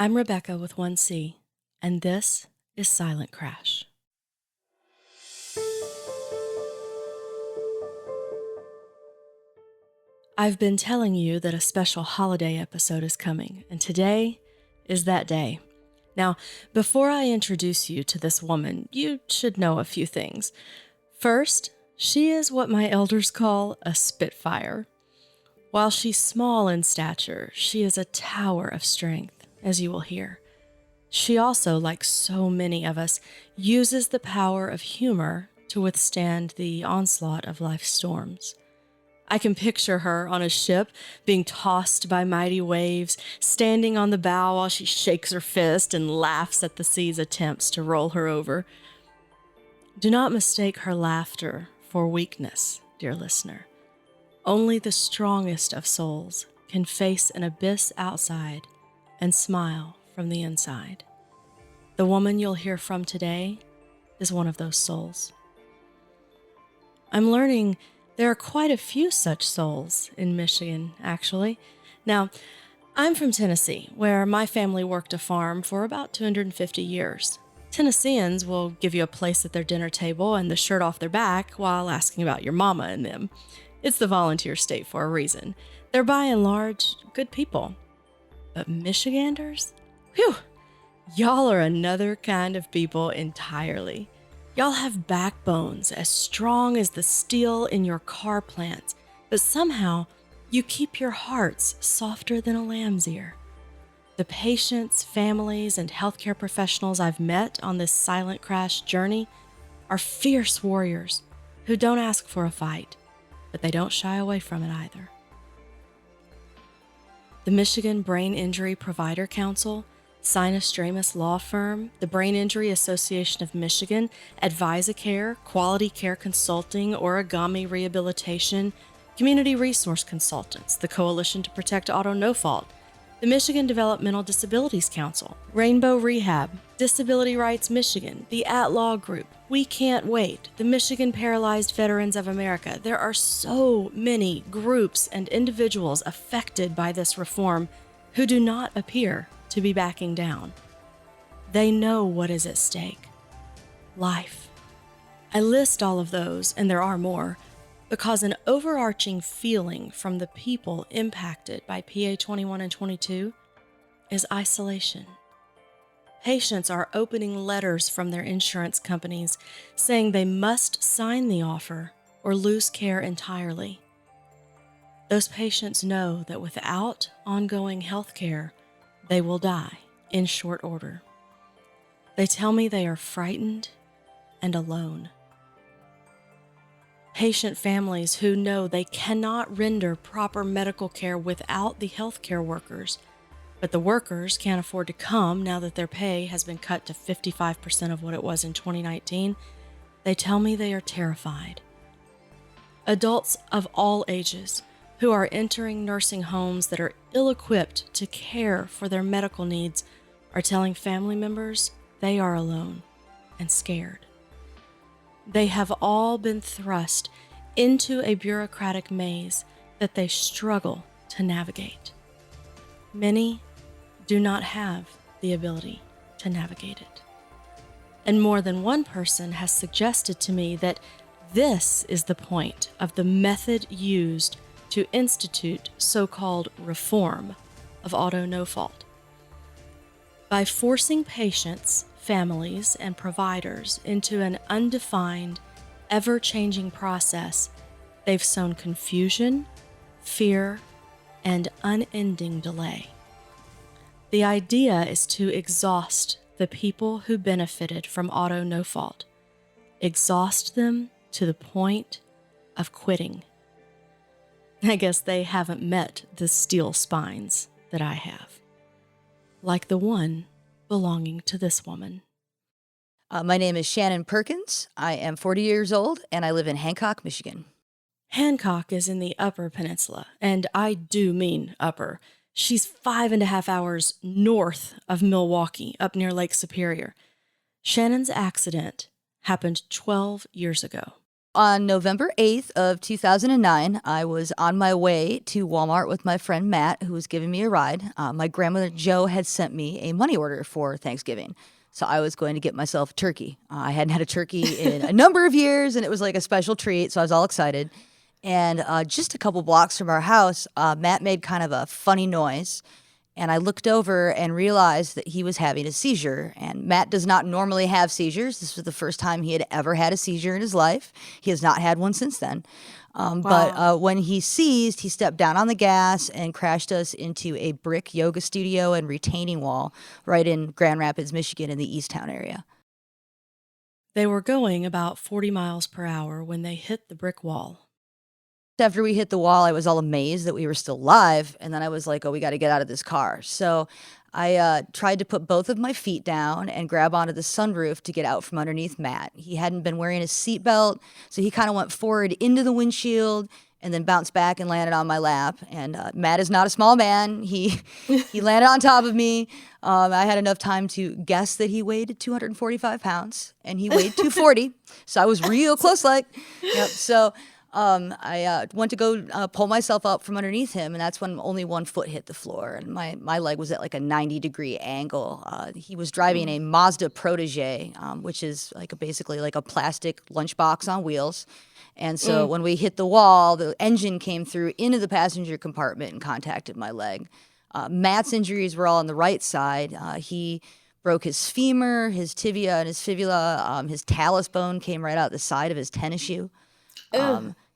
I'm Rebecca with 1C, and this is Silent Crash. I've been telling you that a special holiday episode is coming, and today is that day. Now, before I introduce you to this woman, you should know a few things. First, she is what my elders call a spitfire. While she's small in stature, she is a tower of strength, as you will hear. She also, like so many of us, uses the power of humor to withstand the onslaught of life's storms. I can picture her on a ship being tossed by mighty waves, standing on the bow while she shakes her fist and laughs at the sea's attempts to roll her over. Do not mistake her laughter for weakness, dear listener. Only the strongest of souls can face an abyss outside and smile from the inside. The woman you'll hear from today is one of those souls. I'm learning there are quite a few such souls in Michigan, actually. Now, I'm from Tennessee, where my family worked a farm for about 250 years. Tennesseans will give you a place at their dinner table and the shirt off their back while asking about your mama and them. It's the volunteer state for a reason. They're by and large good people. But Michiganders? Whew! Y'all are another kind of people entirely. Y'all have backbones as strong as the steel in your car plants, but somehow you keep your hearts softer than a lamb's ear. The patients, families, and healthcare professionals I've met on this silent crash journey are fierce warriors who don't ask for a fight, but they don't shy away from it either. The Michigan Brain Injury Provider Council, Sinus Dramus Law Firm, the Brain Injury Association of Michigan, Advisacare, Quality Care Consulting, Origami Rehabilitation, Community Resource Consultants, the Coalition to Protect Auto No Fault, the Michigan Developmental Disabilities Council, Rainbow Rehab, Disability Rights Michigan, the At Law Group, We Can't Wait, the Michigan Paralyzed Veterans of America. There are so many groups and individuals affected by this reform who do not appear to be backing down. They know what is at stake. Life. I list all of those, and there are more, because an overarching feeling from the people impacted by PA 21 and 22 is isolation. Patients are opening letters from their insurance companies saying they must sign the offer or lose care entirely. Those patients know that without ongoing health care, they will die in short order. They tell me they are frightened and alone. Patient families who know they cannot render proper medical care without the healthcare workers, but the workers can't afford to come now that their pay has been cut to 55% of what it was in 2019. They tell me they are terrified. Adults of all ages who are entering nursing homes that are ill-equipped to care for their medical needs are telling family members they are alone and scared. They have all been thrust into a bureaucratic maze that they struggle to navigate. Many do not have the ability to navigate it. And more than one person has suggested to me that this is the point of the method used to institute so-called reform of auto no fault. By forcing patients, families, and providers into an undefined, ever-changing process, they've sown confusion, fear, and unending delay. The idea is to exhaust the people who benefited from auto no fault, exhaust them to the point of quitting. I guess they haven't met the steel spines that I have, like the one belonging to this woman. My name is Shannon Perkins. I am 40 years old, and I live in Hancock, Michigan. Hancock is in the Upper Peninsula, and I do mean upper. She's 5.5 hours north of Milwaukee, up near Lake Superior. Shannon's accident happened 12 years ago. On November 8th of 2009, I was on my way to Walmart with my friend Matt, who was giving me a ride. My grandmother Jo had sent me a money order for Thanksgiving. So I was going to get myself a turkey. I hadn't had a turkey in a number of years, and it was like a special treat, so I was all excited. And just a couple blocks from our house, Matt made kind of a funny noise. And I looked over and realized that he was having a seizure. And Matt does not normally have seizures. This was the first time he had ever had a seizure in his life. He has not had one since then. Wow. But when he seized, he stepped down on the gas and crashed us into a brick yoga studio and retaining wall right in Grand Rapids, Michigan, in the Easttown area. They were going about 40 miles per hour when they hit the brick wall. After we hit the wall, I was all amazed that we were still alive. And then I was like, oh, we got to get out of this car. So I tried to put both of my feet down and grab onto the sunroof to get out from underneath Matt. He hadn't been wearing his seatbelt, so he kind of went forward into the windshield and then bounced back and landed on my lap. And Matt is not a small man. He landed on top of me. I had enough time to guess that he weighed 245 pounds, and he weighed 240. So I was real close, like. Yep. So I went to go pull myself up from underneath him, and that's when only one foot hit the floor, and my leg was at like a 90-degree angle. He was driving a Mazda Protege, which is basically like a plastic lunchbox on wheels. And so when we hit the wall, the engine came through into the passenger compartment and contacted my leg. Matt's injuries were all on the right side. He broke his femur, his tibia, and his fibula. His talus bone came right out the side of his tennis shoe.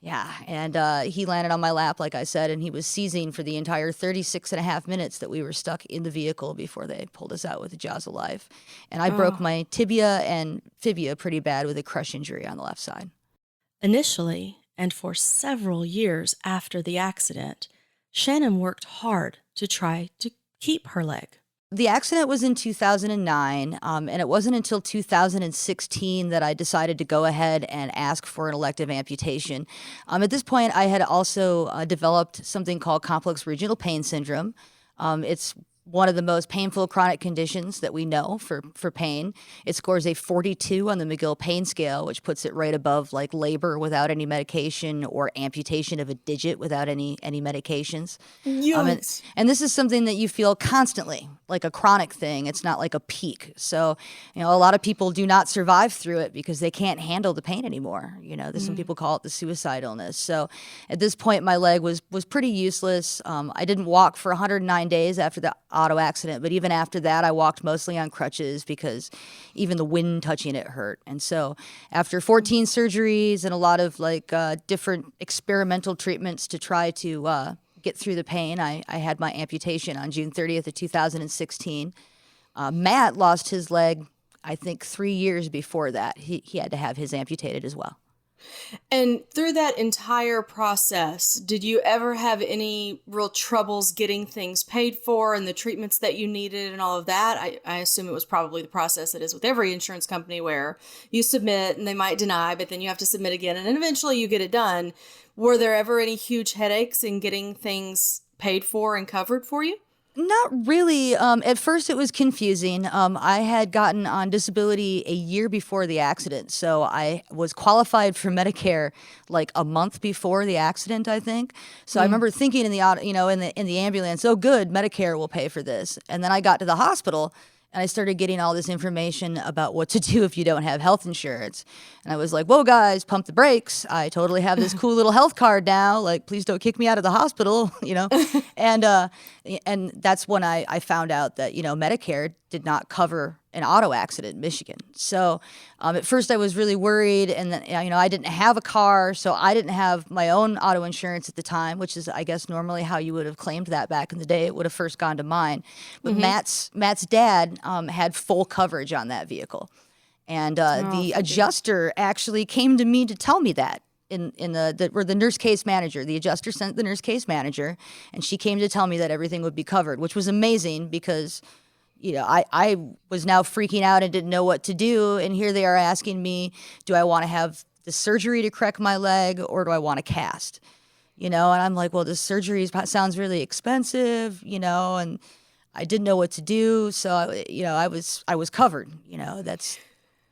Yeah, and he landed on my lap, like I said, and he was seizing for the entire 36 and a half minutes that we were stuck in the vehicle before they pulled us out with the jaws of life. And I broke my tibia and fibula pretty bad with a crush injury on the left side. Initially, and for several years after the accident, Shannon worked hard to try to keep her leg. The accident was in 2009, and it wasn't until 2016 that I decided to go ahead and ask for an elective amputation. At this point, I had also developed something called complex regional pain syndrome. It's one of the most painful chronic conditions that we know for pain. It scores a 42 on the McGill Pain Scale, which puts it right above like labor without any medication or amputation of a digit without any medications. And this is something that you feel constantly, like a chronic thing. It's not like a peak. So, a lot of people do not survive through it because they can't handle the pain anymore. Some people call it the suicide illness. So at this point, my leg was pretty useless. I didn't walk for 109 days after the auto accident, but even after that, I walked mostly on crutches because even the wind touching it hurt. And so after 14 surgeries and a lot of different experimental treatments to try to get through the pain, I had my amputation on June 30th of 2016. Matt lost his leg, I think 3 years before that. He had to have his amputated as well. And through that entire process, did you ever have any real troubles getting things paid for and the treatments that you needed and all of that? I assume it was probably the process it is with every insurance company where you submit and they might deny, but then you have to submit again and then eventually you get it done. Were there ever any huge headaches in getting things paid for and covered for you? Not really. At first, it was confusing. I had gotten on disability a year before the accident, so I was qualified for Medicare like a month before the accident, I think. So I remember thinking in the ambulance, "Oh, good, Medicare will pay for this." And then I got to the hospital. And I started getting all this information about what to do if you don't have health insurance. And I was like, whoa, guys, pump the brakes. I totally have this cool little health card now. Like, please don't kick me out of the hospital, And that's when I found out that, Medicare did not cover an auto accident in Michigan. So at first I was really worried. And then, I didn't have a car, so I didn't have my own auto insurance at the time, which is, I guess, normally how you would have claimed that back in the day. It would have first gone to mine. But Matt's dad had full coverage on that vehicle. And the adjuster actually came to me to tell me that. The nurse case manager. The adjuster sent the nurse case manager, and she came to tell me that everything would be covered, which was amazing because, I was now freaking out and didn't know what to do. And here they are asking me, do I want to have the surgery to correct my leg or do I want a cast? And I'm like, well, this surgery sounds really expensive, and I didn't know what to do. So, I was covered, that's.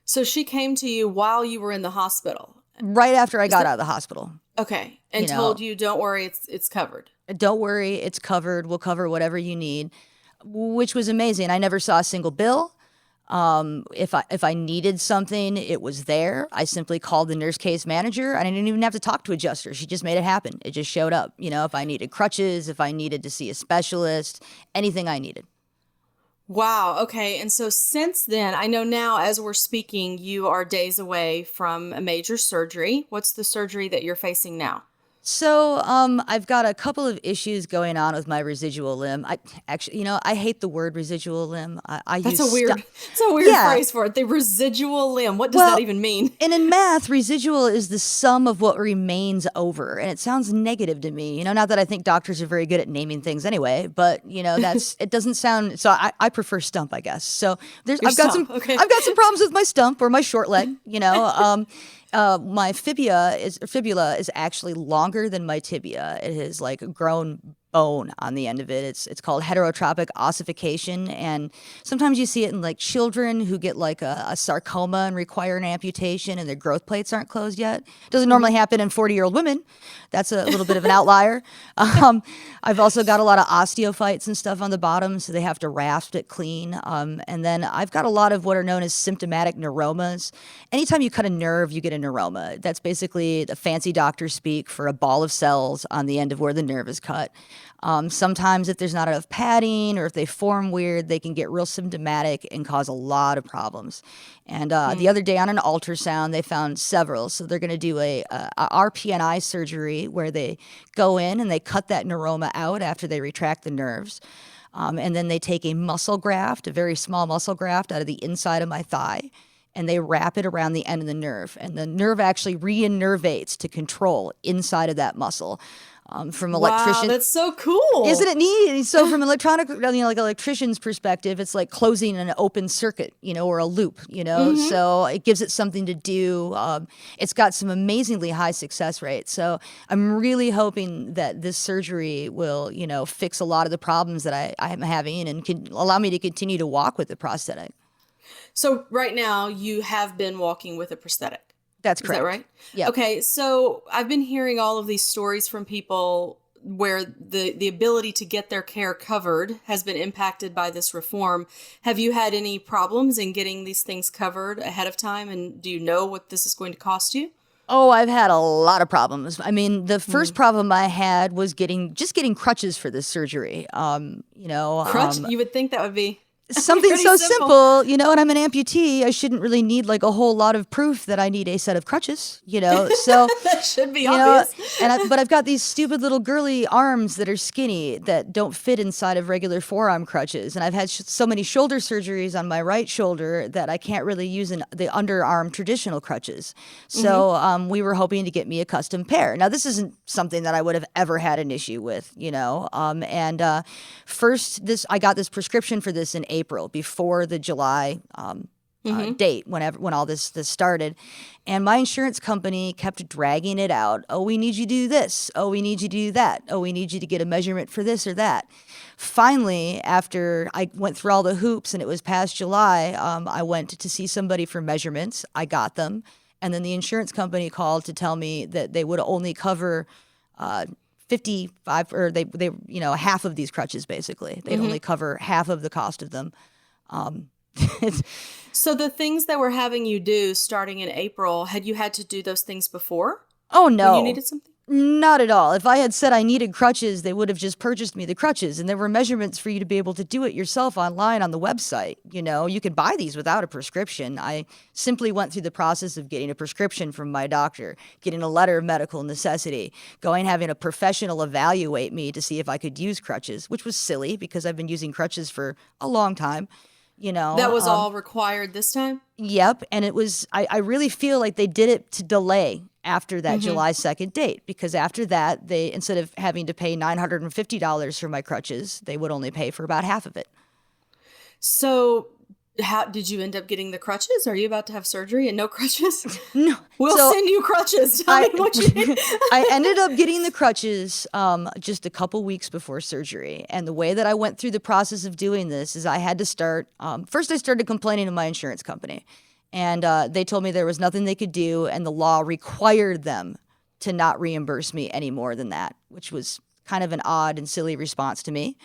So she came to you while you were in the hospital. Right after I got out of the hospital. Okay. And You know. told you, don't worry, it's covered. Don't worry, it's covered. We'll cover whatever you need, which was amazing. I never saw a single bill. If I needed something, it was there. I simply called the nurse case manager, and I didn't even have to talk to adjuster. She just made it happen. It just showed up. You know, if I needed crutches, if I needed to see a specialist, anything I needed. Wow. Okay. And so since then, I know now as we're speaking, you are days away from a major surgery. What's the surgery that you're facing now? So, I've got a couple of issues going on with my residual limb. I actually, I hate the word residual limb. I That's use a weird, it's a weird Yeah. phrase for it. The residual limb. What does Well, that even mean? And in math, residual is the sum of what remains over. And it sounds negative to me. Not that I think doctors are very good at naming things anyway, but it doesn't sound, so I prefer stump, I guess. So I've got some problems with my stump or my short leg, my fibula is actually longer than my tibia. It has like grown bone on the end of it. It's called heterotropic ossification, and sometimes you see it in like children who get like a sarcoma and require an amputation, and their growth plates aren't closed yet. It doesn't normally happen in 40-year-old women. That's a little bit of an outlier. I've also got a lot of osteophytes and stuff on the bottom, so they have to rasp it clean. And then I've got a lot of what are known as symptomatic neuromas. Anytime you cut a nerve, you get a neuroma. That's basically the fancy doctor speak for a ball of cells on the end of where the nerve is cut. Sometimes if there's not enough padding or if they form weird, they can get real symptomatic and cause a lot of problems. And the other day on an ultrasound, they found several. So they're going to do a RPNI surgery where they go in and they cut that neuroma out after they retract the nerves. And then they take a muscle graft, a very small muscle graft out of the inside of my thigh, and they wrap it around the end of the nerve. And the nerve actually re-innervates to control inside of that muscle. From electrician. Wow, that's so cool. Isn't it neat? So from like electrician's perspective, it's like closing an open circuit, or a loop, So it gives it something to do. It's got some amazingly high success rates. So I'm really hoping that this surgery will, fix a lot of the problems that I'm having and can allow me to continue to walk with the prosthetic. So right now you have been walking with a prosthetic. That's correct. Is that right? Yeah. Okay, so I've been hearing all of these stories from people where the ability to get their care covered has been impacted by this reform. Have you had any problems in getting these things covered ahead of time? And do you know what this is going to cost you? Oh, I've had a lot of problems. I mean, the first problem I had was getting crutches for this surgery. Crutch? You would think that would be something pretty so simple. simple, and I'm an amputee. I shouldn't really need like a whole lot of proof that I need a set of crutches, So that should be obvious. But I've got these stupid little girly arms that are skinny that don't fit inside of regular forearm crutches, and I've had so many shoulder surgeries on my right shoulder that I can't really use the underarm traditional crutches. So we were hoping to get me a custom pair. Now this isn't something that I would have ever had an issue with, First, I got this prescription for this in April before the July date, when all this started, and my insurance company kept dragging it out. Oh, we need you to do this. Oh, we need you to do that. Oh, we need you to get a measurement for this or that. Finally, after I went through all the hoops and it was past July, I went to see somebody for measurements. I got them, and then the insurance company called to tell me that they would only cover 55, or they half of these crutches, basically. They'd only cover half of the cost of them. So the things that we're having you do starting in April, had you had to do those things before? Oh, no. When you needed something? Not at all. If I had said I needed crutches, they would have just purchased me the crutches. And there were measurements for you to be able to do it yourself online on the website. You could buy these without a prescription. I simply went through the process of getting a prescription from my doctor, getting a letter of medical necessity, having a professional evaluate me to see if I could use crutches, which was silly because I've been using crutches for a long time. That was all required this time? Yep. And it was, I really feel like they did it to delay after that July 2nd date, because after that, they, instead of having to pay $950 for my crutches, they would only pay for about half of it. So how did you end up getting the crutches? Are you about to have surgery and no crutches? No. We'll send you crutches. Tell me what you need. I ended up getting the crutches just a couple weeks before surgery. And the way that I went through the process of doing this is I had to start, first I started complaining to my insurance company. And they told me there was nothing they could do, and the law required them to not reimburse me any more than that, which was kind of an odd and silly response to me.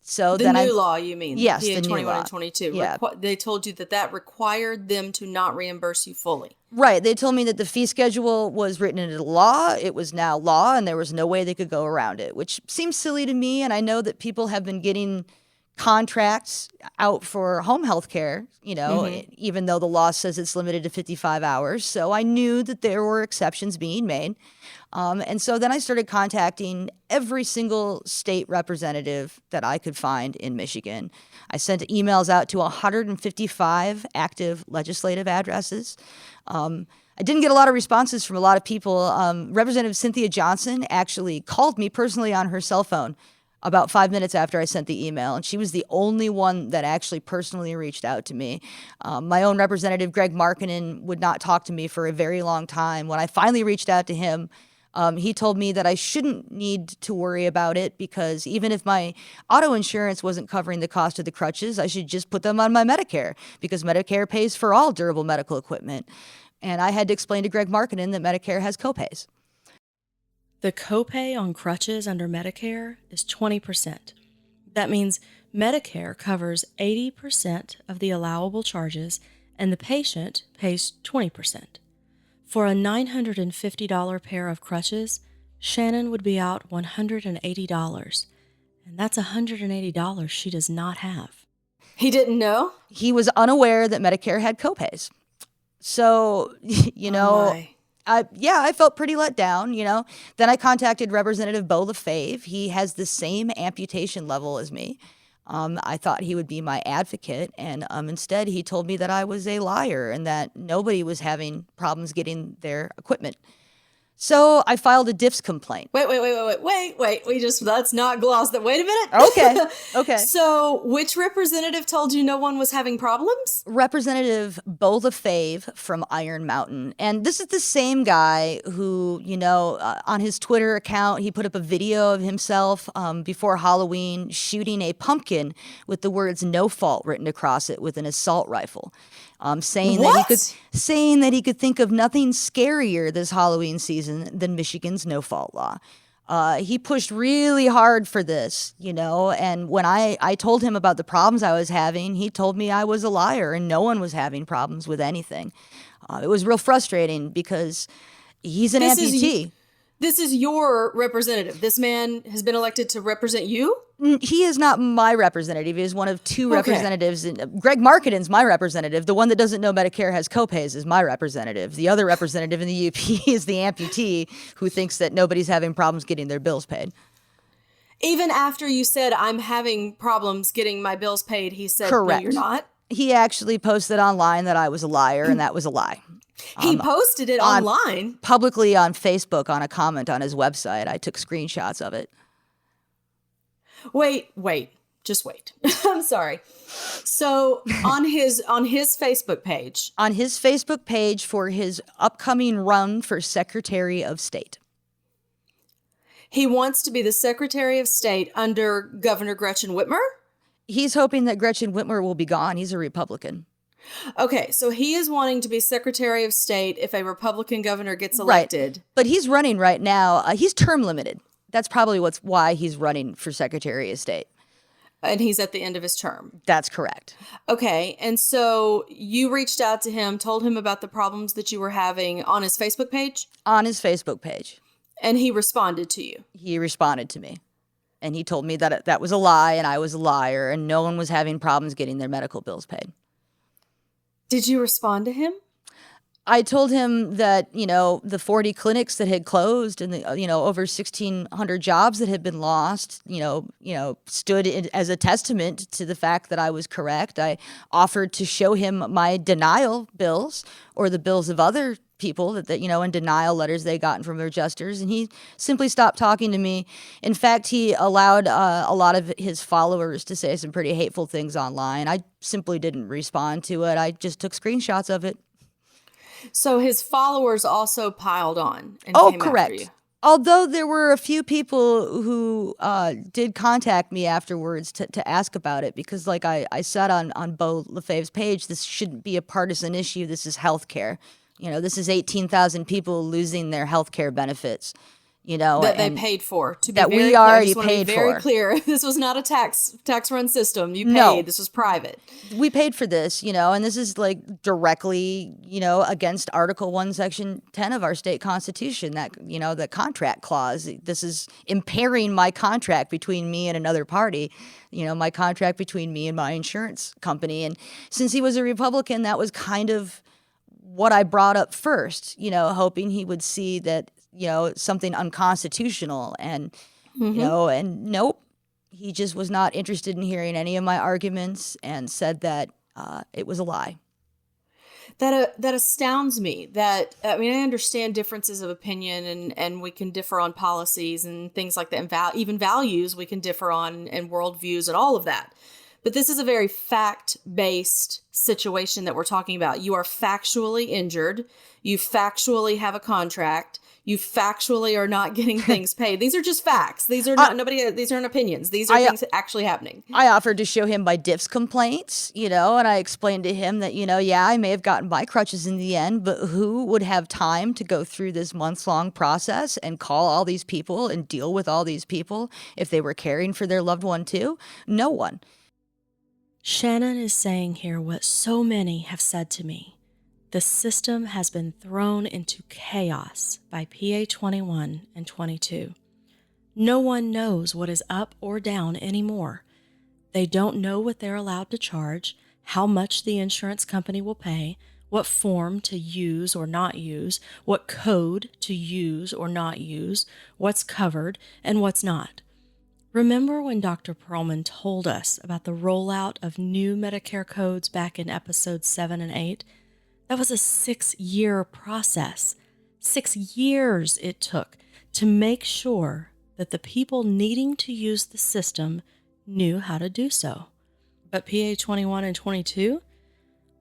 So The then new law, you mean? Yes, PA the new 21 law. and 22. Yeah. They told you that required them to not reimburse you fully. Right. They told me that the fee schedule was written into law. It was now law, and there was no way they could go around it, which seems silly to me. And I know that people have been getting contracts out for home health care, even though the law says it's limited to 55 hours. So I knew that there were exceptions being made. And so then I started contacting every single state representative that I could find in Michigan. I sent emails out to 155 active legislative addresses. I didn't get a lot of responses from a lot of people. Representative Cynthia Johnson actually called me personally on her cell phone about 5 minutes after I sent the email, and she was the only one that actually personally reached out to me. My own representative, Greg Markkinen, would not talk to me for a very long time. When I finally reached out to him, he told me that I shouldn't need to worry about it because even if my auto insurance wasn't covering the cost of the crutches, I should just put them on my Medicare because Medicare pays for all durable medical equipment. And I had to explain to Greg Markkinen that Medicare has copays. The copay on crutches under Medicare is 20%. That means Medicare covers 80% of the allowable charges and the patient pays 20%. For a $950 pair of crutches, Shannon would be out $180, and that's $180 she does not have. He didn't know? He was unaware that Medicare had copays. So, I felt pretty let down, Then I contacted Representative Beau Lefebvre. He has the same amputation level as me. I thought he would be my advocate, and instead he told me that I was a liar and that nobody was having problems getting their equipment. So I filed a diffs complaint. Wait. Let's not gloss that. Wait a minute. Okay. So which representative told you no one was having problems? Representative Beau Lefebvre from Iron Mountain. And this is the same guy who, on his Twitter account, he put up a video of himself before Halloween shooting a pumpkin with the words "no fault" written across it with an assault rifle. Saying that he could think of nothing scarier this Halloween season than Michigan's no-fault law. He pushed really hard for this, and when I told him about the problems I was having, he told me I was a liar and no one was having problems with anything. It was real frustrating because he's an amputee. This is your representative. This man has been elected to represent you? He is not my representative. He is one of two representatives. Greg Markkinen's my representative. The one that doesn't know Medicare has copays is my representative. The other representative in the UP is the amputee who thinks that nobody's having problems getting their bills paid. Even after you said, I'm having problems getting my bills paid, he said, correct. No, you're not? He actually posted online that I was a liar, and that was a lie. He posted it online? Publicly on Facebook on a comment on his website. I took screenshots of it. Wait. Just wait. I'm sorry. So on his Facebook page. On his Facebook page for his upcoming run for Secretary of State. He wants to be the Secretary of State under Governor Gretchen Whitmer? He's hoping that Gretchen Whitmer will be gone. He's a Republican. Okay, so he is wanting to be Secretary of State if a Republican governor gets elected. Right. But he's running right now. He's term limited. That's probably why he's running for Secretary of State. And he's at the end of his term. That's correct. Okay, and so you reached out to him, told him about the problems that you were having on his Facebook page? On his Facebook page. And he responded to you? He responded to me. And he told me that that was a lie and I was a liar and no one was having problems getting their medical bills paid. Did you respond to him? I told him that, the 40 clinics that had closed and the, over 1,600 jobs that had been lost, stood as a testament to the fact that I was correct. I offered to show him my denial bills or the bills of other people that in denial letters they gotten from their adjusters, and he simply stopped talking to me. In fact, he allowed a lot of his followers to say some pretty hateful things online. I simply didn't respond to it. I just took screenshots of it. So his followers also piled on and came correct. after you. Although there were a few people who did contact me afterwards to ask about it, because like I said on Beau Lefebvre's page, this shouldn't be a partisan issue. This is healthcare. This is 18,000 people losing their healthcare benefits. That they and paid for. To be that very we clear, I already just want to be paid very for. clear. This was not a tax run system. You paid. No. This was private. We paid for this, and this is like directly, against Article 1, Section 10 of our state constitution, that, the contract clause. This is impairing my contract between me and another party, my contract between me and my insurance company. And since he was a Republican, that was kind of what I brought up first, hoping he would see that, something unconstitutional and, and nope. He just was not interested in hearing any of my arguments and said that it was a lie. That astounds me. I understand differences of opinion and we can differ on policies and things like that, and even values we can differ on, and worldviews and all of that. But this is a very fact-based situation that we're talking about. You are factually injured. You factually have a contract. You factually are not getting things paid. These are just facts. These are not these aren't opinions. These are things actually happening. I offered to show him my DIF's complaints, and I explained to him that, I may have gotten by crutches in the end, but who would have time to go through this months-long process and call all these people and deal with all these people if they were caring for their loved one too? No one. Shannon is saying here what so many have said to me. The system has been thrown into chaos by PA 21 and 22. No one knows what is up or down anymore. They don't know what they're allowed to charge, how much the insurance company will pay, what form to use or not use, what code to use or not use, what's covered and what's not. Remember when Dr. Perlman told us about the rollout of new Medicare codes back in episodes 7 and 8? That was a 6-year process. 6 years it took to make sure that the people needing to use the system knew how to do so. But PA 21 and 22?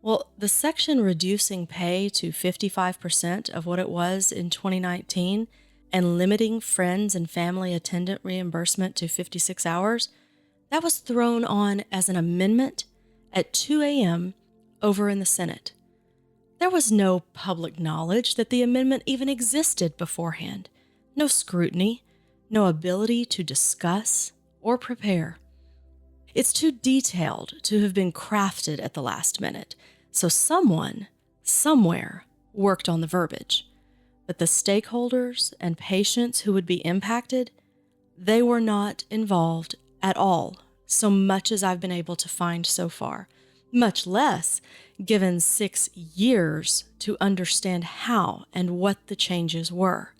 Well, the section reducing pay to 55% of what it was in 2019 and limiting friends and family attendant reimbursement to 56 hours, that was thrown on as an amendment at 2 a.m. over in the Senate. There was no public knowledge that the amendment even existed beforehand, no scrutiny, no ability to discuss or prepare. It's too detailed to have been crafted at the last minute, so someone, somewhere, worked on the verbiage. But the stakeholders and patients who would be impacted, they were not involved at all, so much as I've been able to find so far, much less given 6 years to understand how and what the changes were.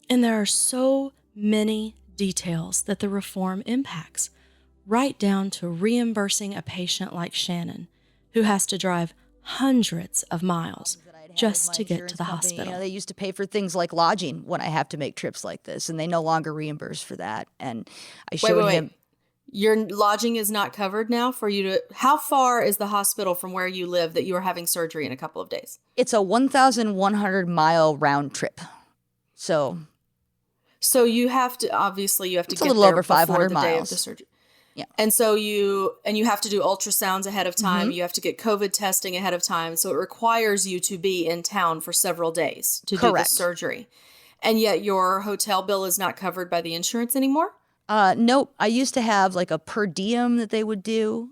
And there are so many details that the reform impacts, right down to reimbursing a patient like Shannon, who has to drive hundreds of miles just to get to the hospital. They used to pay for things like lodging when I have to make trips like this, and they no longer reimburse for that. And I showed him. Your lodging is not covered now for you to... How far is the hospital from where you live that you are having surgery in a couple of days? It's a 1,100-mile round trip. So you have to... Obviously, you have to get there a little over 500 the miles. day of the surgery. Yeah. And so you have to do ultrasounds ahead of time. Mm-hmm. You have to get COVID testing ahead of time. So it requires you to be in town for several days to do the surgery. And yet your hotel bill is not covered by the insurance anymore? Nope. I used to have like a per diem that they would do.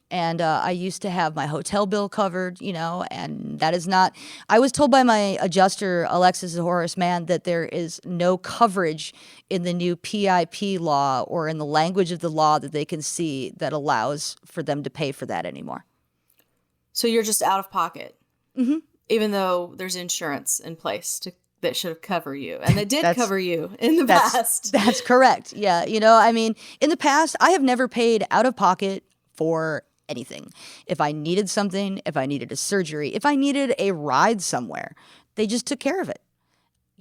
And I used to have my hotel bill covered, and that is not... I was told by my adjuster, Alexis Horace Mann, that there is no coverage in the new PIP law or in the language of the law that they can see that allows for them to pay for that anymore. So you're just out of pocket, even though there's insurance in place that should cover you. And they did cover you in the past. That's correct. Yeah. In the past, I have never paid out of pocket for anything. If I needed something, if I needed a surgery, if I needed a ride somewhere, they just took care of it.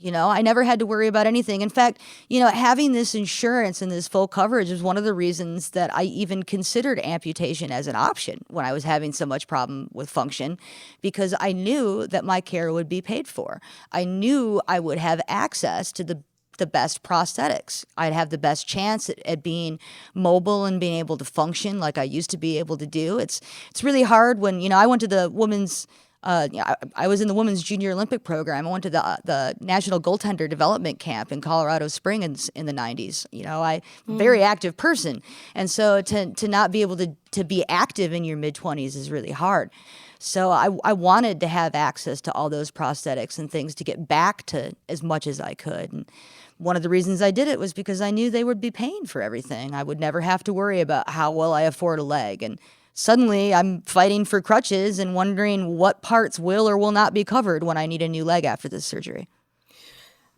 I never had to worry about anything. In fact, having this insurance and this full coverage was one of the reasons that I even considered amputation as an option when I was having so much problem with function, because I knew that my care would be paid for. I knew I would have access to the best prosthetics. I'd have the best chance at being mobile and being able to function like I used to be able to do. It's really hard when, I went to the women's I was in the women's junior Olympic program. I went to the National Goaltender Development Camp in Colorado Springs in the 90s. I very active person. And so to not be able to be active in your mid-20s is really hard. So I wanted to have access to all those prosthetics and things to get back to as much as I could. And one of the reasons I did it was because I knew they would be paying for everything. I would never have to worry about how well I afford a leg. And suddenly I'm fighting for crutches and wondering what parts will or will not be covered when I need a new leg after this surgery.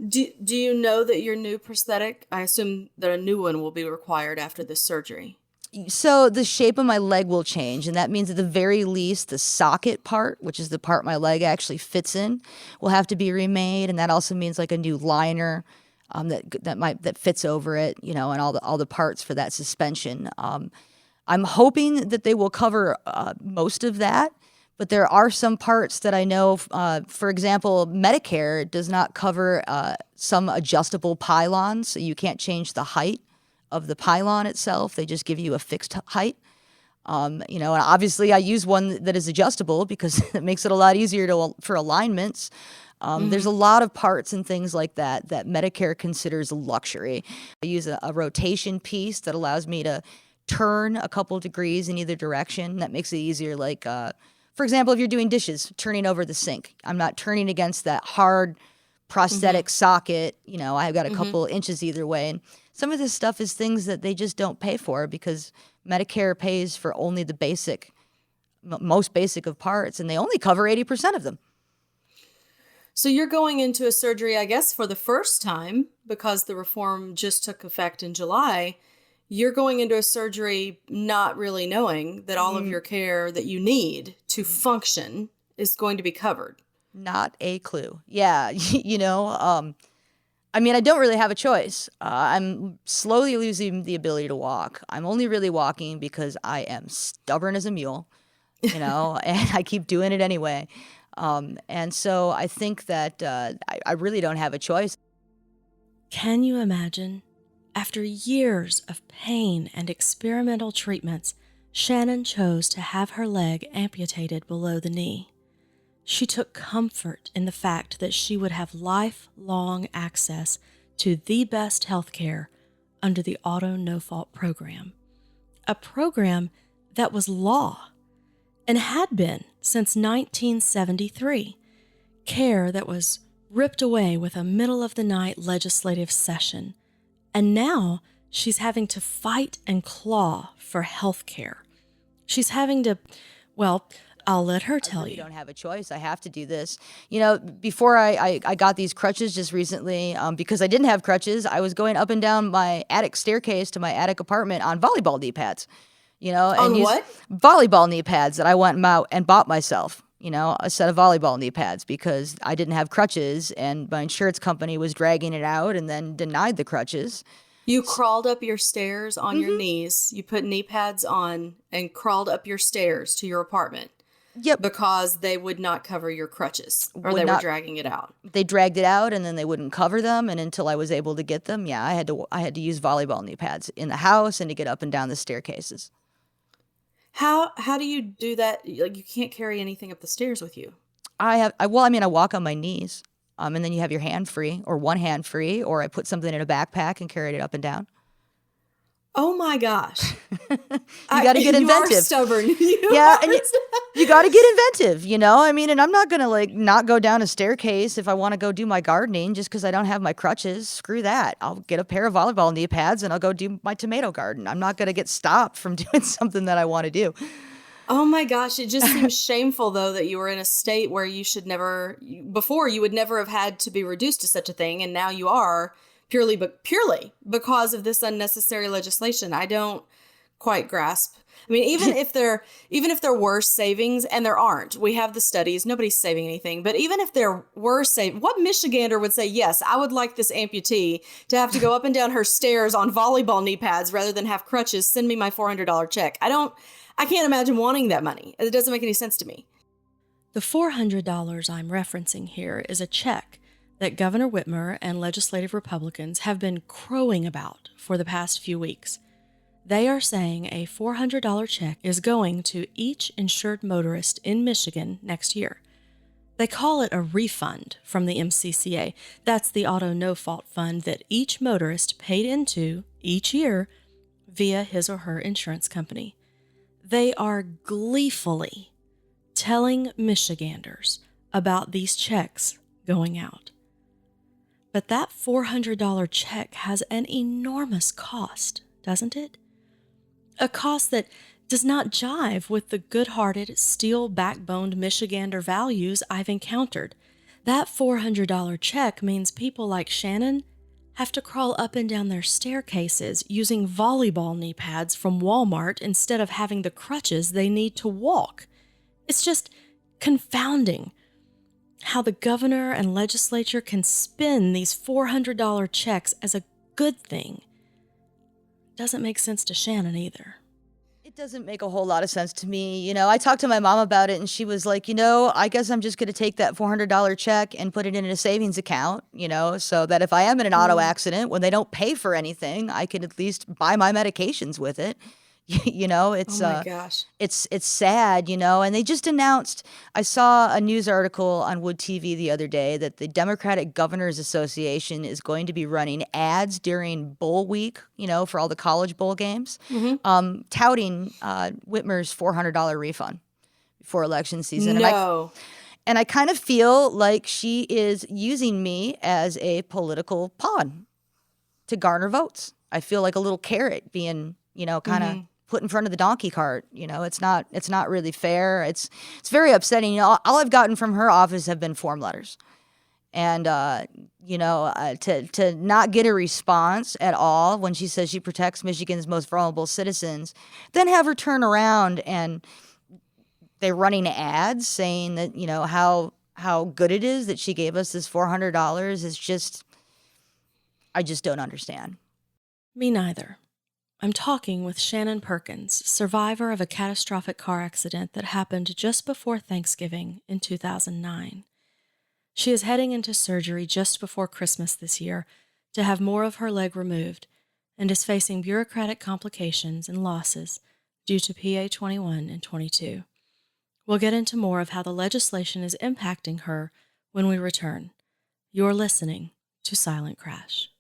Do you know that your new prosthetic, I assume that a new one will be required after this surgery? So the shape of my leg will change, and that means at the very least the socket part, which is the part my leg actually fits in, will have to be remade, and that also means like a new liner that fits over it, and all the parts for that suspension. I'm hoping that they will cover most of that, but there are some parts that I know, for example, Medicare does not cover some adjustable pylons, so you can't change the height of the pylon itself. They just give you a fixed height. And obviously I use one that is adjustable because it makes it a lot easier for alignments. There's a lot of parts and things like that Medicare considers a luxury. I use a rotation piece that allows me to turn a couple degrees in either direction. That makes it easier. Like, for example, if you're doing dishes, turning over the sink, I'm not turning against that hard prosthetic socket. I've got a couple inches either way. And some of this stuff is things that they just don't pay for because Medicare pays for only the most basic of parts, and they only cover 80% of them. So you're going into a surgery, I guess, for the first time because the reform just took effect in July. You're going into a surgery not really knowing that all of your care that you need to function is going to be covered. Not a clue. Yeah, I don't really have a choice. I'm slowly losing the ability to walk. I'm only really walking because I am stubborn as a mule, and I keep doing it anyway. And so I think that I really don't have a choice. Can you imagine? After years of pain and experimental treatments, Shannon chose to have her leg amputated below the knee. She took comfort in the fact that she would have lifelong access to the best health care under the Auto No Fault program, a program that was law and had been since 1973, care that was ripped away with a middle-of-the-night legislative session. And now she's having to fight and claw for health care. She's having to, well, I'll let her tell you. I don't have a choice. I have to do this. Before I got these crutches just recently, because I didn't have crutches, I was going up and down my attic staircase to my attic apartment on volleyball knee pads. On what? Volleyball knee pads that I went out and bought myself. A set of volleyball knee pads because I didn't have crutches and my insurance company was dragging it out and then denied the crutches. You crawled up your stairs on your knees. You put knee pads on and crawled up your stairs to your apartment. Yep. Because they would not cover your crutches or they were dragging it out. They dragged it out and then they wouldn't cover them. And until I was able to get them, I had to use volleyball knee pads in the house and to get up and down the staircases. How do you do that? Like, you can't carry anything up the stairs with you. I walk on my knees. And then you have your hand free or one hand free, or I put something in a backpack and carried it up and down. Oh my gosh. You got to get inventive. You are stubborn. You got to get inventive, and I'm not going to not go down a staircase if I want to go do my gardening just because I don't have my crutches. Screw that. I'll get a pair of volleyball knee pads and I'll go do my tomato garden. I'm not going to get stopped from doing something that I want to do. Oh my gosh. It just seems shameful though that you were in a state where before you would never have had to be reduced to such a thing. And now you are purely because of this unnecessary legislation. I don't quite grasp. I mean, even if there were savings, and there aren't, we have the studies, nobody's saving anything, but even if there were what Michigander would say, yes, I would like this amputee to have to go up and down her stairs on volleyball knee pads rather than have crutches, send me my $400 check. I can't imagine wanting that money. It doesn't make any sense to me. The $400 I'm referencing here is a check that Governor Whitmer and legislative Republicans have been crowing about for the past few weeks. They are saying a $400 check is going to each insured motorist in Michigan next year. They call it a refund from the MCCA. That's the Auto No Fault Fund that each motorist paid into each year via his or her insurance company. They are gleefully telling Michiganders about these checks going out. But that $400 check has an enormous cost, doesn't it? A cost that does not jive with the good-hearted, steel-backboned Michigander values I've encountered. That $400 check means people like Shannon have to crawl up and down their staircases using volleyball knee pads from Walmart instead of having the crutches they need to walk. It's just confounding how the governor and legislature can spin these $400 checks as a good thing. Doesn't make sense to Shannon either. It doesn't make a whole lot of sense to me. I talked to my mom about it, and she was like, I guess I'm just going to take that $400 check and put it in a savings account, so that if I am in an auto accident, when they don't pay for anything, I can at least buy my medications with it. It's oh my gosh. It's sad, and they just announced, I saw a news article on Wood TV the other day that the Democratic Governors Association is going to be running ads during bowl week, for all the college bowl games, touting Whitmer's $400 refund for election season. No. And I kind of feel like she is using me as a political pawn to garner votes. I feel like a little carrot being, kind of put in front of the donkey cart. It's not really fair. It's very upsetting. All I've gotten from her office have been form letters. And, to not get a response at all when she says she protects Michigan's most vulnerable citizens, then have her turn around and they're running ads saying that, how good it is that she gave us this $400 is just, I just don't understand. Me neither. I'm talking with Shannon Perkins, survivor of a catastrophic car accident that happened just before Thanksgiving in 2009. She is heading into surgery just before Christmas this year to have more of her leg removed and is facing bureaucratic complications and losses due to PA 21 and 22. We'll get into more of how the legislation is impacting her when we return. You're listening to Silent Crash.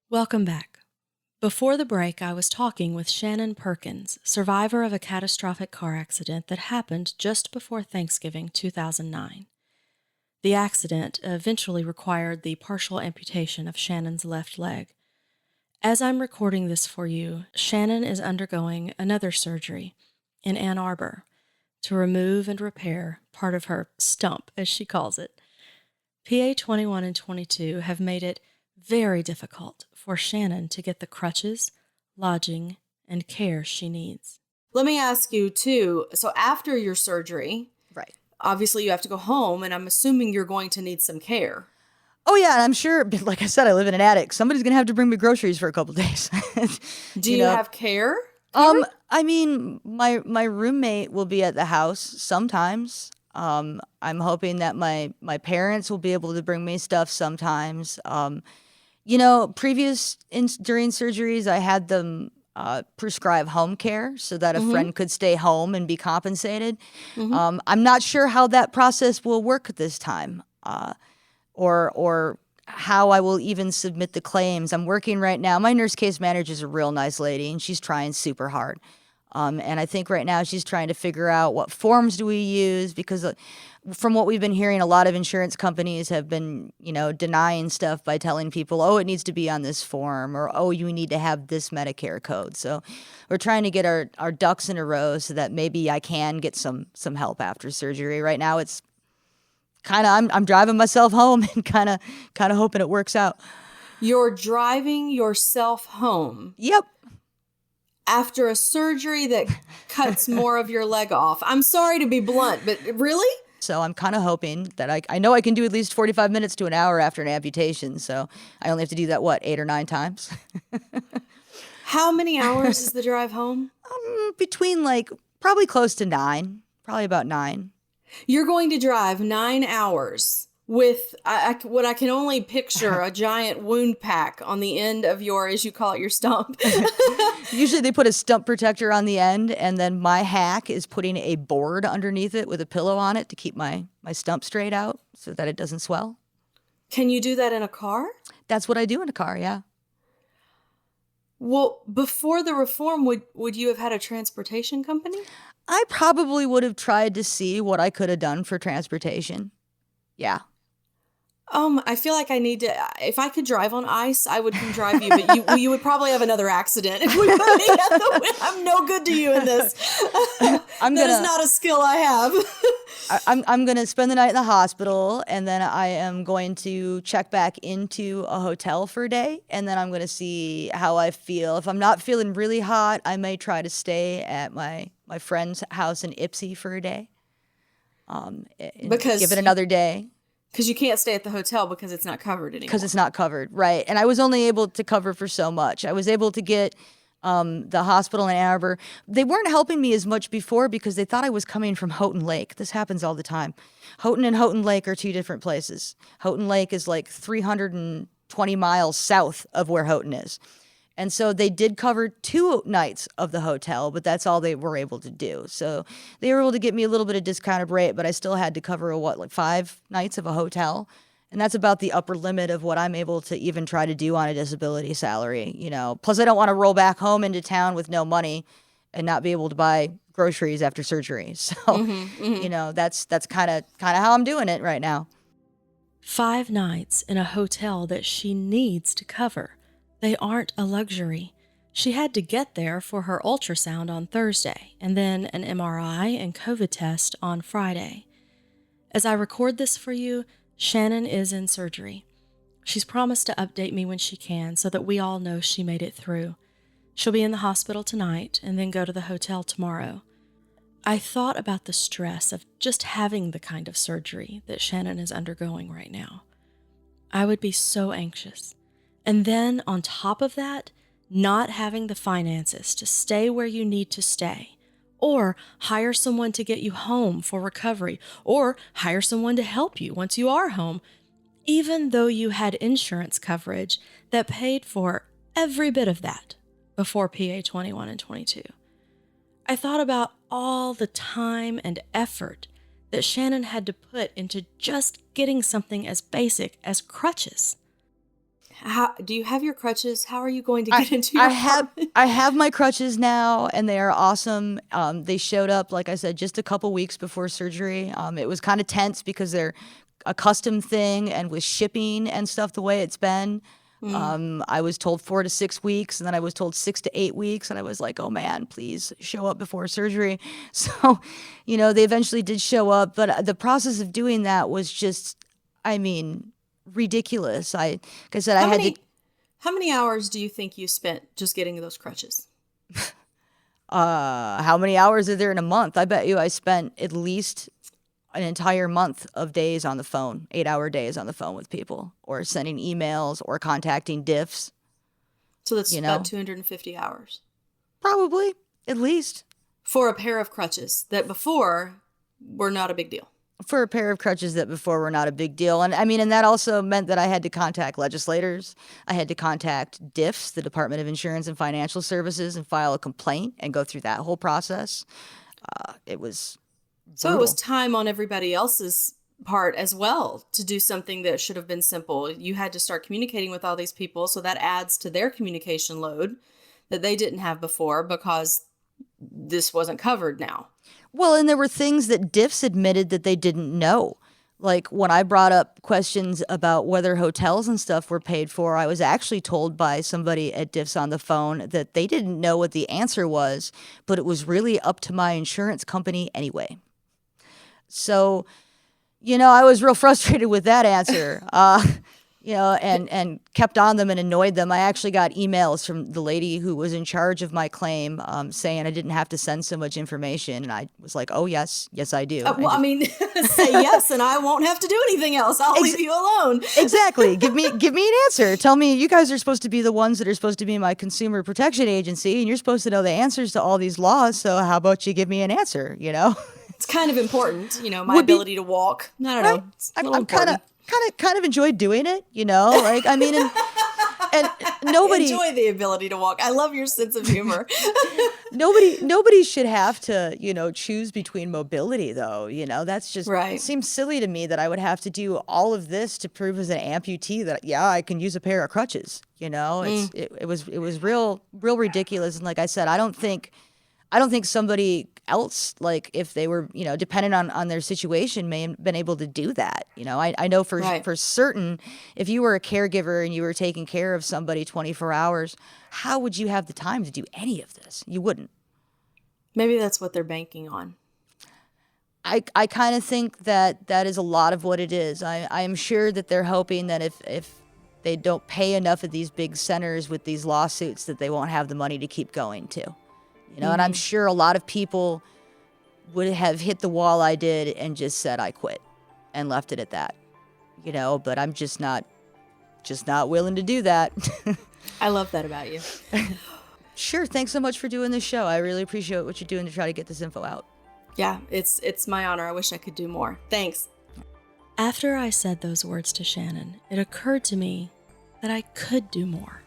Welcome back. Before the break, I was talking with Shannon Perkins, survivor of a catastrophic car accident that happened just before Thanksgiving 2009. The accident eventually required the partial amputation of Shannon's left leg. As I'm recording this for you, Shannon is undergoing another surgery in Ann Arbor to remove and repair part of her stump, as she calls it. PA 21 and 22 have made it very difficult for Shannon to get the crutches, lodging, and care she needs. Let me ask you, too. So after your surgery, Right. obviously you have to go home, and I'm assuming you're going to need some care. Oh, yeah, and I'm sure, like I said, I live in an attic. Somebody's going to have to bring me groceries for a couple days. Do you have care? I mean, my roommate will be at the house sometimes. I'm hoping that my parents will be able to bring me stuff sometimes. During surgeries, I had them prescribe home care so that a friend could stay home and be compensated. I'm not sure how that process will work this time, or how I will even submit the claims. I'm working right now. My nurse case manager is a real nice lady, and she's trying super hard. And I think right now she's trying to figure out what forms do we use, because from what we've been hearing, a lot of insurance companies have been, denying stuff by telling people, oh, it needs to be on this form, or, oh, you need to have this Medicare code. So we're trying to get our ducks in a row so that maybe I can get some help after surgery. Right now it's kind of, I'm driving myself home and kind of hoping it works out. You're driving yourself home. Yep. After a surgery that cuts more of your leg off. I'm sorry to be blunt, but really? So I'm kind of hoping that I know I can do at least 45 minutes to an hour after an amputation. So I only have to do that, 8 or 9 times? How many hours is the drive home? Between probably close to 9, probably about 9. You're going to drive 9 hours with what I can only picture, a giant wound pack on the end of your, as you call it, your stump. Usually they put a stump protector on the end, and then my hack is putting a board underneath it with a pillow on it to keep my stump straight out so that it doesn't swell. Can you do that in a car? That's what I do in a car, yeah. Well, before the reform, would you have had a transportation company? I probably would have tried to see what I could have done for transportation. Yeah. I feel like I need to, if I could drive on ice, I would come drive you, but you would probably have another accident. If we were at the, I'm no good to you in this. That is not a skill I have. I'm going to spend the night in the hospital, and then I am going to check back into a hotel for a day, and then I'm going to see how I feel. If I'm not feeling really hot, I may try to stay at my friend's house in Ipsy for a day. Because give it another day. Because you can't stay at the hotel because it's not covered anymore. Because it's not covered, right. And I was only able to cover for so much. I was able to get the hospital in Ann Arbor. They weren't helping me as much before because they thought I was coming from Houghton Lake. This happens all the time. Houghton and Houghton Lake are 2 different places. Houghton Lake is 320 miles south of where Houghton is. And so they did cover 2 nights of the hotel, but that's all they were able to do. So they were able to get me a little bit of discounted rate, but I still had to cover 5 nights of a hotel. And that's about the upper limit of what I'm able to even try to do on a disability salary, Plus I don't want to roll back home into town with no money and not be able to buy groceries after surgery. So, that's kind of how I'm doing it right now. 5 nights in a hotel that she needs to cover. They aren't a luxury. She had to get there for her ultrasound on Thursday, and then an MRI and COVID test on Friday. As I record this for you, Shannon is in surgery. She's promised to update me when she can so that we all know she made it through. She'll be in the hospital tonight and then go to the hotel tomorrow. I thought about the stress of just having the kind of surgery that Shannon is undergoing right now. I would be so anxious. And then on top of that, not having the finances to stay where you need to stay, or hire someone to get you home for recovery, or hire someone to help you once you are home, even though you had insurance coverage that paid for every bit of that before PA 21 and 22. I thought about all the time and effort that Shannon had to put into just getting something as basic as crutches. How do you have your crutches? How are you going to get into your apartment? I have my crutches now, and they are awesome. They showed up, like I said, just a couple weeks before surgery. It was kind of tense because they're a custom thing, and with shipping and stuff the way it's been, I was told 4 to 6 weeks, and then I was told 6 to 8 weeks, and I was like, oh man, please show up before surgery. So, they eventually did show up, but the process of doing that was just, ridiculous. Like I said, How many hours do you think you spent just getting those crutches? How many hours are there in a month? I bet you I spent at least an entire month of days on the phone, 8-hour days on the phone with people, or sending emails or contacting diffs. So that's about 250 hours. Probably, at least. For a pair of crutches that before were not a big deal. For a pair of crutches that before were not a big deal. And and that also meant that I had to contact legislators. I had to contact DIFS, the Department of Insurance and Financial Services, and file a complaint and go through that whole process. It was brutal. So it was time on everybody else's part as well to do something that should have been simple. You had to start communicating with all these people, so that adds to their communication load that they didn't have before because this wasn't covered now. Well, and there were things that diffs admitted that they didn't know. Like when I brought up questions about whether hotels and stuff were paid for, I was actually told by somebody at diffs on the phone that they didn't know what the answer was, but it was really up to my insurance company anyway. So, I was real frustrated with that answer. And kept on them and annoyed them. I actually got emails from the lady who was in charge of my claim saying I didn't have to send so much information. And I was like, oh, yes, I do. Say yes, and I won't have to do anything else. I'll leave you alone. Exactly. Give me an answer. Tell me, you guys are supposed to be the ones that are supposed to be my consumer protection agency, and you're supposed to know the answers to all these laws. So how about you give me an answer, It's kind of important, my ability to walk. I don't know. I'm kind of enjoyed doing it, like, I mean, and nobody enjoy the ability to walk. I love your sense of humor. nobody should have to, choose between mobility though. That's just, right. It seems silly to me that I would have to do all of this to prove as an amputee that, I can use a pair of crutches, it was real ridiculous. And like I said, I don't think somebody else, like if they were, dependent on their situation, may have been able to do that. I know for certain, if you were a caregiver and you were taking care of somebody 24 hours, how would you have the time to do any of this? You wouldn't. Maybe that's what they're banking on. I kind of think that is a lot of what it is. I am sure that they're hoping that if they don't pay enough of these big centers with these lawsuits, that they won't have the money to keep going to. And I'm sure a lot of people would have hit the wall I did and just said, I quit and left it at that, but I'm just not willing to do that. I love that about you. Sure. Thanks so much for doing this show. I really appreciate what you're doing to try to get this info out. Yeah, it's my honor. I wish I could do more. Thanks. After I said those words to Shannon, it occurred to me that I could do more.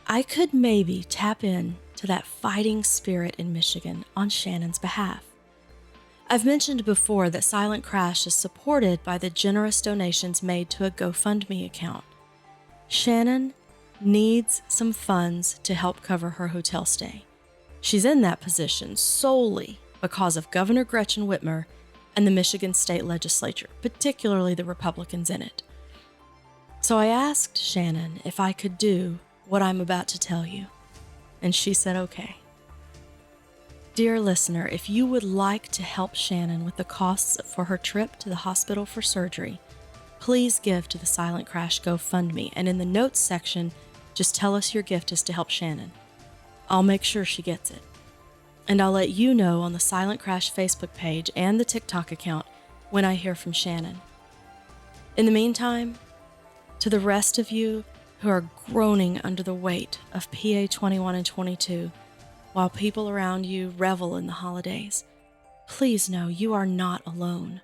I could maybe tap in to that fighting spirit in Michigan on Shannon's behalf. I've mentioned before that Silent Crash is supported by the generous donations made to a GoFundMe account. Shannon needs some funds to help cover her hotel stay. She's in that position solely because of Governor Gretchen Whitmer and the Michigan State Legislature, particularly the Republicans in it. So I asked Shannon if I could do what I'm about to tell you, and she said okay. Dear listener, if you would like to help Shannon with the costs for her trip to the hospital for surgery, please give to the Silent Crash GoFundMe, and in the notes section, just tell us your gift is to help Shannon. I'll make sure she gets it. And I'll let you know on the Silent Crash Facebook page and the TikTok account when I hear from Shannon. In the meantime, to the rest of you who are groaning under the weight of PA 21 and 22 while people around you revel in the holidays, please know you are not alone.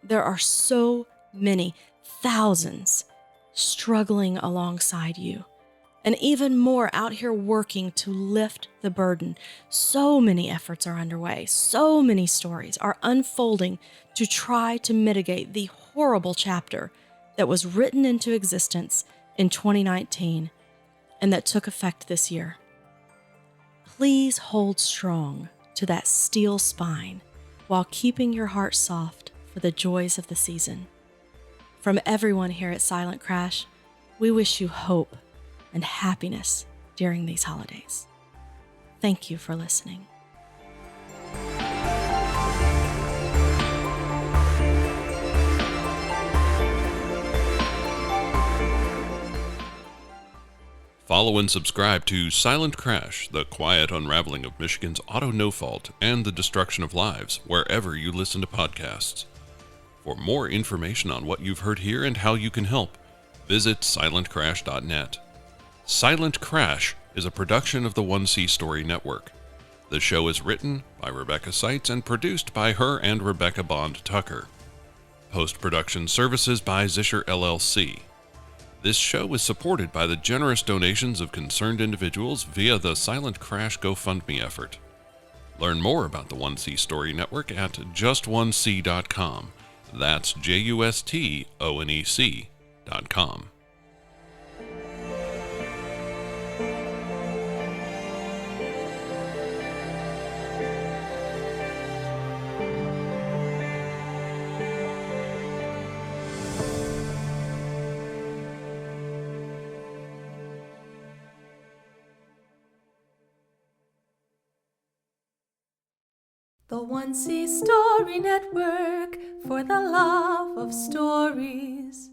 There are so many thousands struggling alongside you, and even more out here working to lift the burden. So many efforts are underway. So many stories are unfolding to try to mitigate the horrible chapter that was written into existence in 2019 and that took effect this year. Please hold strong to that steel spine while keeping your heart soft for the joys of the season. From everyone here at Silent Crash, we wish you hope and happiness during these holidays. Thank you for listening. Follow and subscribe to Silent Crash, the quiet unraveling of Michigan's auto no-fault and the destruction of lives, wherever you listen to podcasts. For more information on what you've heard here and how you can help, visit silentcrash.net. Silent Crash is a production of the 1C Story Network. The show is written by Rebecca Seitz and produced by her and Rebecca Bond Tucker. Post-production services by Zischer LLC. This show is supported by the generous donations of concerned individuals via the Silent Crash GoFundMe effort. Learn more about the 1C Story Network at just1c.com. That's JUSTONEC.com. The One C Story Network, for the love of stories.